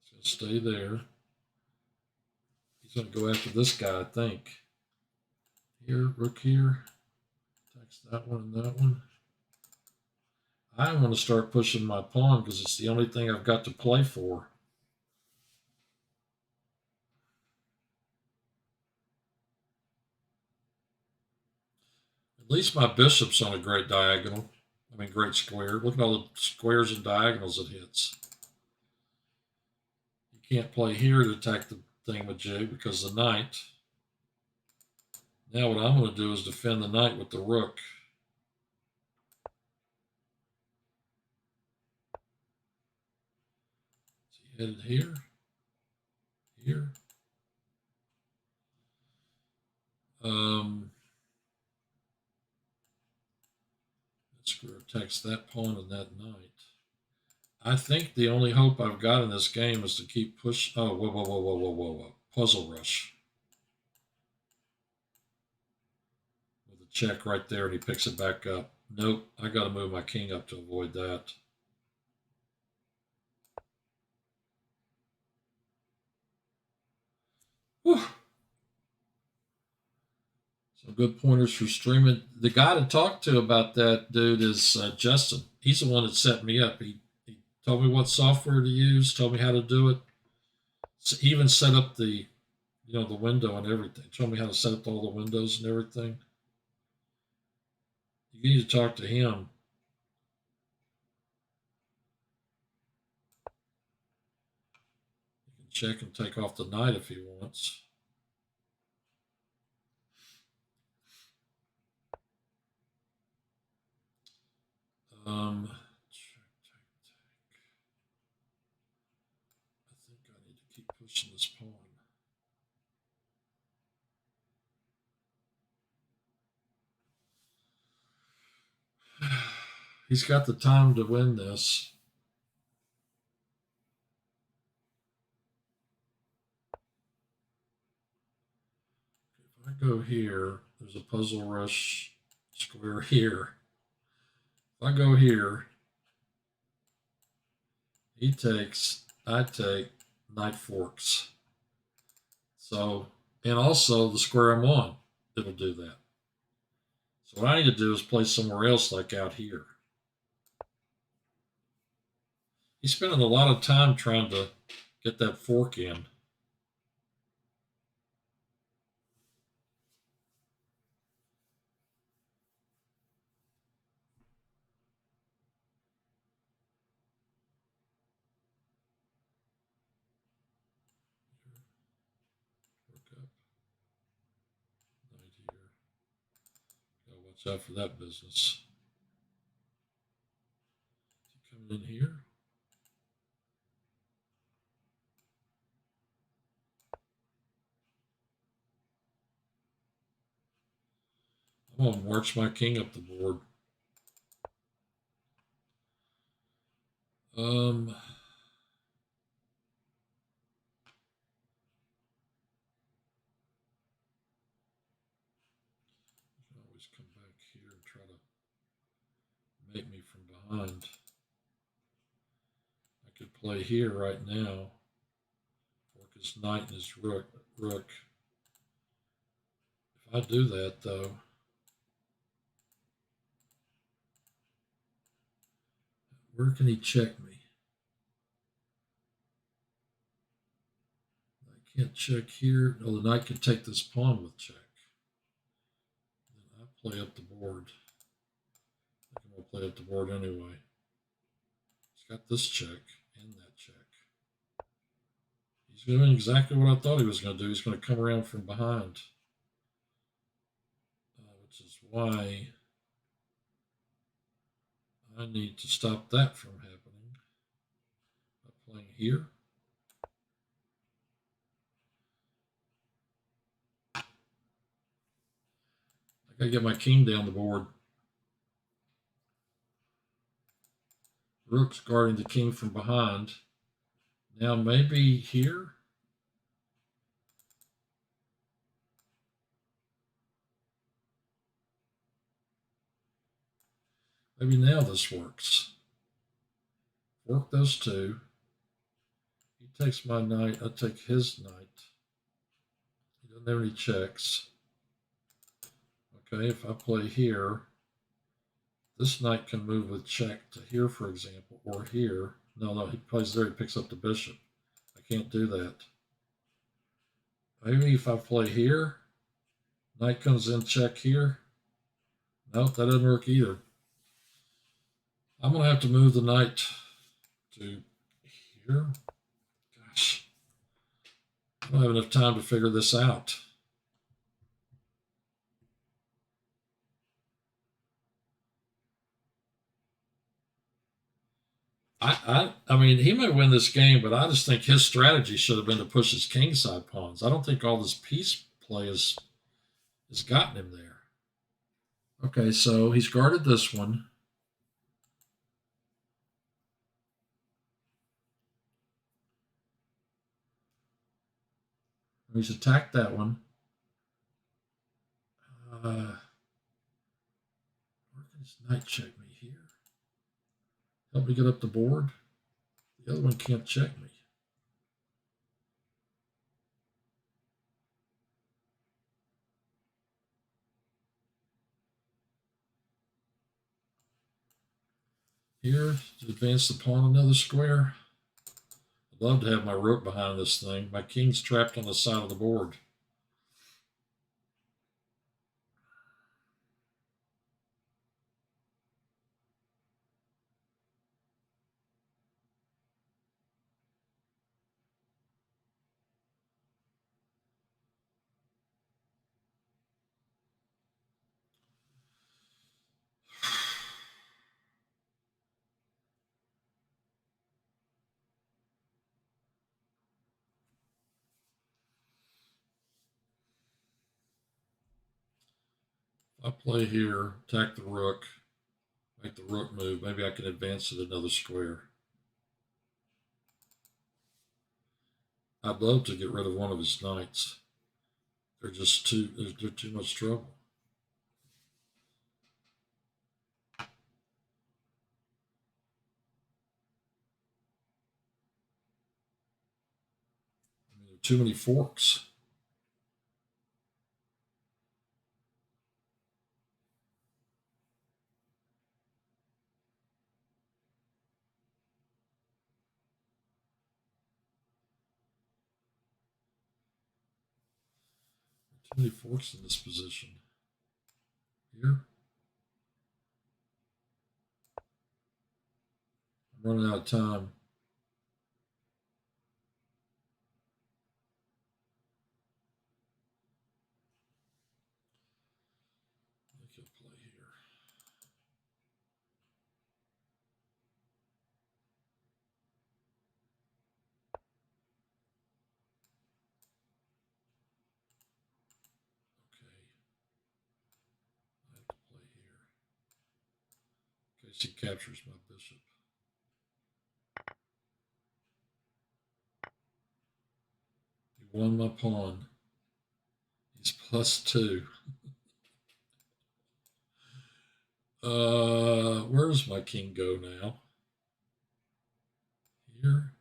S1: He's going to stay there. He's going to go after this guy, I think. Here, rook here. Attacks that one and that one. I want to start pushing my pawn because it's the only thing I've got to play for. At least my bishop's on a great diagonal. I mean, great square. Look at all the squares and diagonals it hits. You can't play here to attack the thingamajig because the knight. Now what I'm going to do is defend the knight with the rook. Is he headed here? Here? That square attacks that pawn and that knight. I think the only hope I've got in this game is to keep pushing. Oh, whoa, whoa, whoa, whoa, whoa, whoa, whoa. Puzzle rush. With a check right there, and he picks it back up. Nope, I got to move my king up to avoid that. Whew. Some good pointers for streaming. The guy to talk to about that, dude, is Justin. He's the one that set me up. He told me what software to use, told me how to do it. He even set up the, the window and everything. Told me how to set up all the windows and everything. You need to talk to him. You can check and take off the knight if he wants. I think I need to keep pushing this pawn. He's got the time to win this. If I go here, there's a puzzle rush square here. If I go here, he takes, I take, knight forks. So, and also the square I'm on, it'll do that. So what I need to do is play somewhere else, like out here. He's spending a lot of time trying to get that fork in. Work up. Knight here. Gotta watch out for that business. Is he coming in here? I'm gonna march my king up the board. Always come back here and try to make me from behind. I could play here right now. Fork his knight and his rook. If I do that, though, where can he check me? I can't check here. No, the knight can take this pawn with check. Then I play up the board. I think I'm going to play up the board anyway. He's got this check and that check. He's doing exactly what I thought he was going to do. He's going to come around from behind, which is why I need to stop that from happening by playing here. I got to get my king down the board. Rook's guarding the king from behind. Now maybe here. Maybe now this works. Work those two. He takes my knight. I take his knight. He doesn't have any checks. Okay, if I play here, this knight can move with check to here, for example, or here. No, he plays there. He picks up the bishop. I can't do that. Maybe if I play here, knight comes in, check here. Nope, that doesn't work either. I'm going to have to move the knight to here. Gosh, I don't have enough time to figure this out. I mean, he may win this game, but I just think his strategy should have been to push his kingside pawns. I don't think all this piece play has gotten him there. Okay, so he's guarded this one. He's attacked that one. Where can his knight check me here? Help me get up the board. The other one can't check me. Here, to advance the pawn another square. I'd love to have my rook behind this thing. My king's trapped on the side of the board. I play here, attack the rook, make the rook move. Maybe I can advance it another square. I'd love to get rid of one of his knights. They're just they're too much trouble. I mean, there are too many forks. Too many forks in this position. Here. I'm running out of time. I think he'll play here. Okay. I have to play here. In case he captures my bishop. He won my pawn. He's +2. Where does my king go now? Here.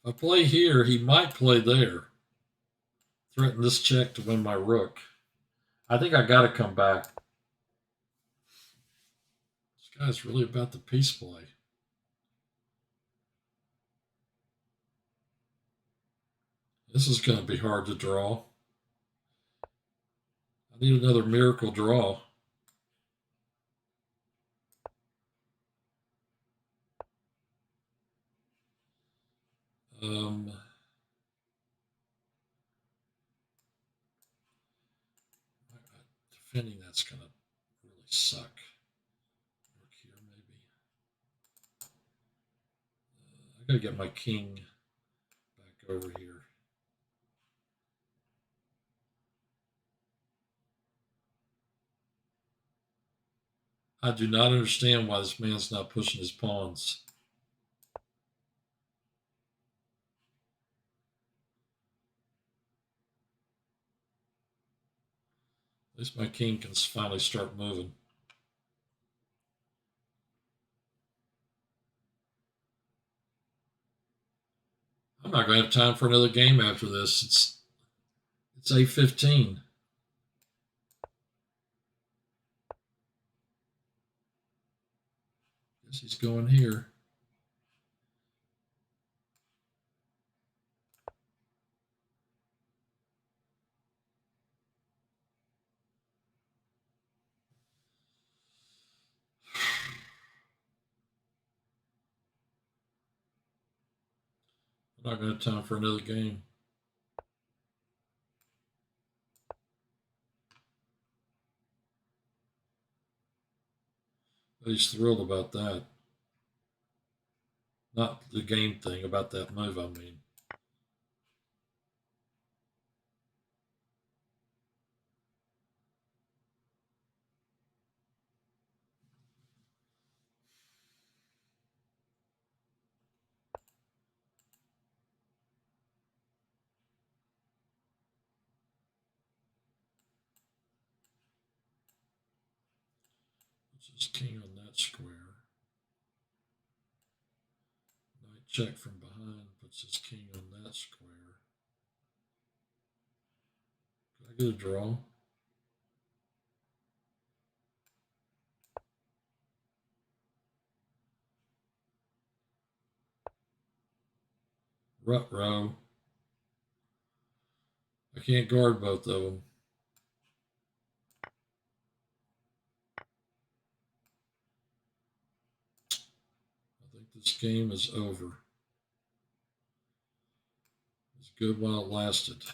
S1: If If I play here, he might play there. Threaten this check to win my rook. I think I got to come back. This guy's really about the piece play. This is going to be hard to draw. I need another miracle draw. Defending that's going to really suck. Look here, maybe. I got to get my king back over here. I do not understand why this man's not pushing his pawns. At least my king can finally start moving. I'm not going to have time for another game after this. It's 8:15. Guess he's going here. I'm not going to have time for another game. But he's thrilled about that. Not the game thing, about that move, I mean. Puts his king on that square. Knight check from behind, puts his king on that square. Could I get a draw? Ruh-roh. I can't guard both of them. I think this game is over. It's good while it lasted.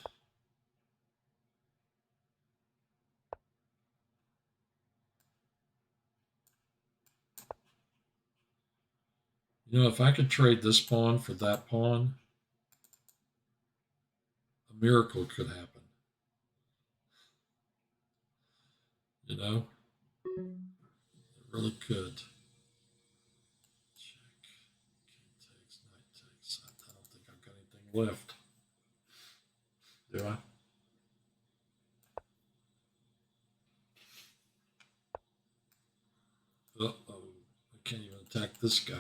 S1: You know, if I could trade this pawn for that pawn, a miracle could happen. You know? It really could. Check. King takes, knight takes. I don't think I've got anything left. Do I? Uh-oh. I can't even attack this guy.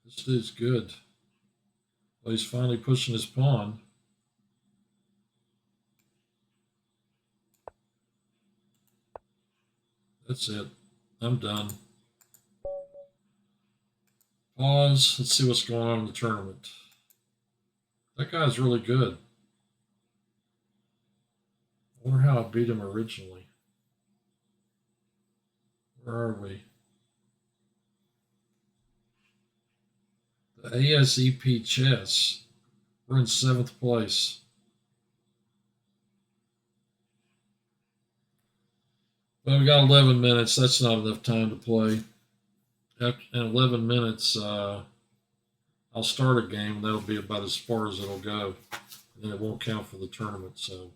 S1: This dude's good. Well, he's finally pushing his pawn. That's it. I'm done. Pause. Let's see what's going on in the tournament. That guy's really good. I wonder how I beat him originally. Where are we? The ASEP chess. We're in 7th place. Well, we got 11 minutes. That's not enough time to play. In 11 minutes, I'll start a game. That'll be about as far as it'll go. And then it won't count for the tournament. So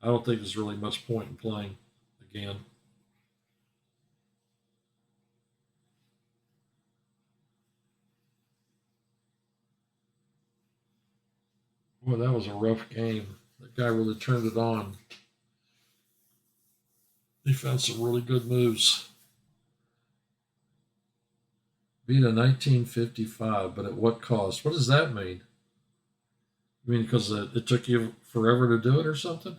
S1: I don't think there's really much point in playing again. Boy, that was a rough game. That guy really turned it on. He found some really good moves. Beat a 1955, but at what cost? What does that mean? You mean because it took you forever to do it or something?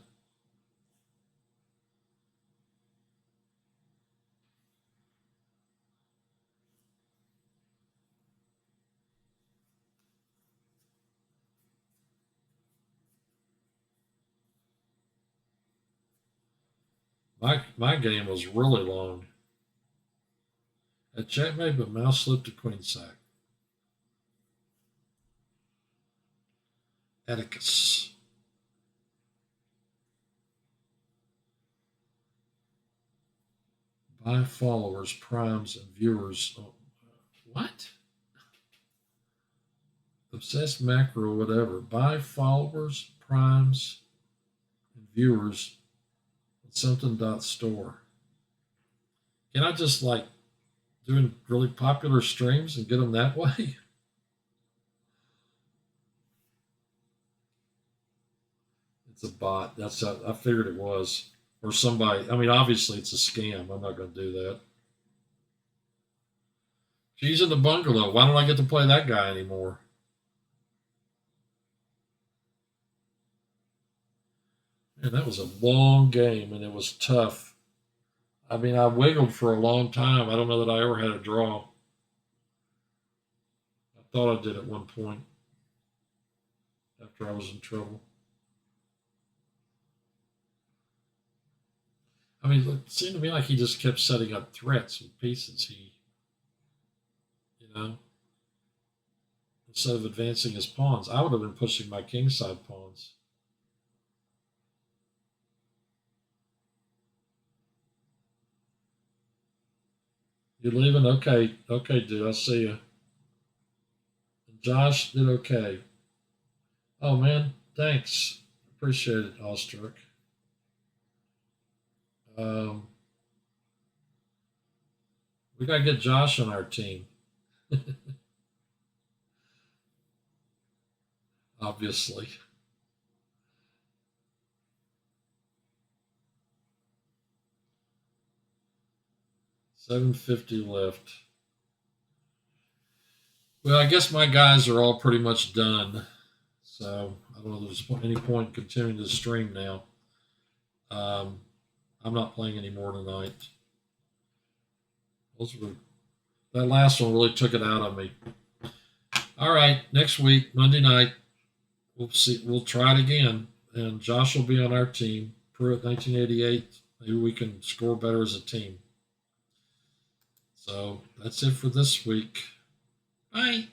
S1: My game was really long. At checkmate, but mouse slipped to queen sack. Atticus. Buy followers, primes, and viewers. Oh, what? Obsessed macro, whatever. Buy followers, primes, and viewers at something.store. Can I just like doing really popular streams and get them that way? It's a bot. That's how I figured it was. Or somebody. I mean, obviously it's a scam. I'm not going to do that. She's in the bungalow. Why don't I get to play that guy anymore? Man, that was a long game and it was tough. I mean, I wiggled for a long time. I don't know that I ever had a draw. I thought I did at one point after I was in trouble. I mean, it seemed to me like he just kept setting up threats with pieces. You know, instead of advancing his pawns, I would have been pushing my kingside pawns. You leaving? Okay, okay, dude. I'll see you. Josh did okay. Oh man, thanks. Appreciate it, Awestruck. Um, we gotta get Josh on our team, obviously. 750 left. Well, I guess my guys are all pretty much done. So I don't know if there's any point in continuing to stream now. Um, I'm not playing anymore tonight. Those were, that last one really took it out of me. All right, next week, Monday night, we'll see. We'll try it again, and Josh will be on our team. Pruitt 1988. Maybe we can score better as a team. So that's it for this week. Bye.